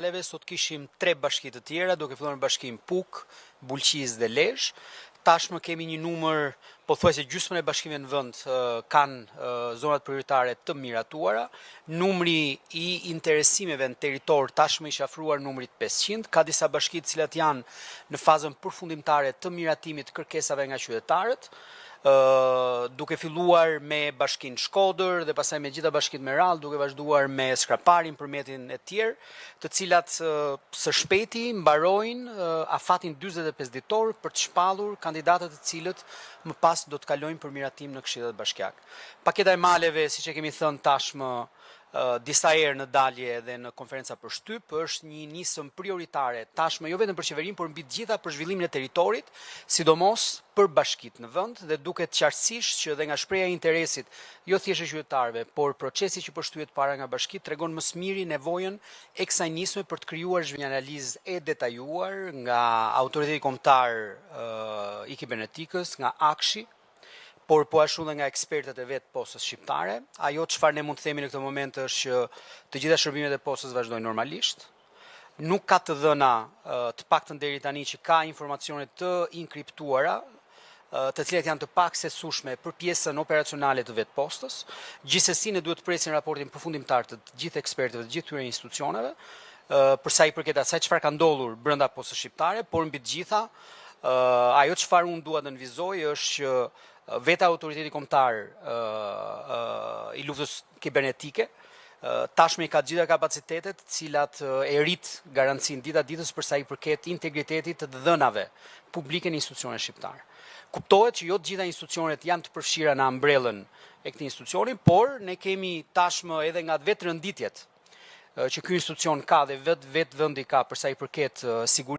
maleve, sot kishim 3 bashki të tjera, duke filluar në bashkim Puk, Bulqiz dhe Lezhë. Tashmë kemi një numër, pothuajse gjysmën e bashkimeve në vend kanë zonat prioritare të miratuara. Numri i interesimeve në territor tashmë ishte afruar numrit 500. Ka disa bashki të cilat janë në fazën përfundimtare të miratimit të kërkesave nga qytetarët. Duke filluar me bashkinë Shkodër dhe pastaj me gjitha bashkitë me radhë, duke vazhduar me Skraparin, Përmetin e tjerë, të cilat së shpejti mbarojnë afatin 45 ditor për të shpallur kandidatët të cilët më pas do të kalojnë për miratim në Këshillat Bashkiake. Paketa e maleve, siç e kemi thënë tashmë disa herë në dalje dhe në konferenca për shtyp, është një nisëm prioritare tashmë jo vetëm për qeverinë, por mbi të gjitha për zhvillimin e territorit, sidomos për bashkitë në vend, dhe duket qartësisht që dhe nga shpreha e interesit jo thjesht e qytetarëve, por procesi që po shtyhet para nga bashkitë tregon më së miri nevojën e kësaj nisme për të krijuar një analizë e detajuar nga autoriteti kombëtar i kibernetikës, nga Akshi, por po ashtu dhe nga ekspertët e vetë postës shqiptare. Ajo çfarë ne mund të themi në këtë moment është që të gjitha shërbimet e postës vazhdojnë normalisht. Nuk ka të dhëna, të paktën deri tani, që ka informacione të inkriptuara, të cilat janë të paksesueshme për pjesën operacionale të vetë postës. Gjithsesi ne duhet të presim raportin përfundimtar të gjithë ekspertëve të gjithë këtyre institucioneve, për sa i përket asaj çfarë ka ndodhur brenda postës shqiptare, por mbi të gjitha, ajo çfarë unë dua të nënvizoj është që veta autoriteti kombëtar i luftës kibernetike tashmë i ka gjitha kapacitetet të cilat e rrit garancinë dita ditës për sa i përket integritetit të dhënave publike në institucionet shqiptare. Kuptohet që jo të gjitha institucionet janë të përfshira në ambrellën e këtij institucioni, por ne kemi tashmë edhe nga vetë rënditjet që ky institucion ka dhe vetë vendi ka për sa i përket sigurisë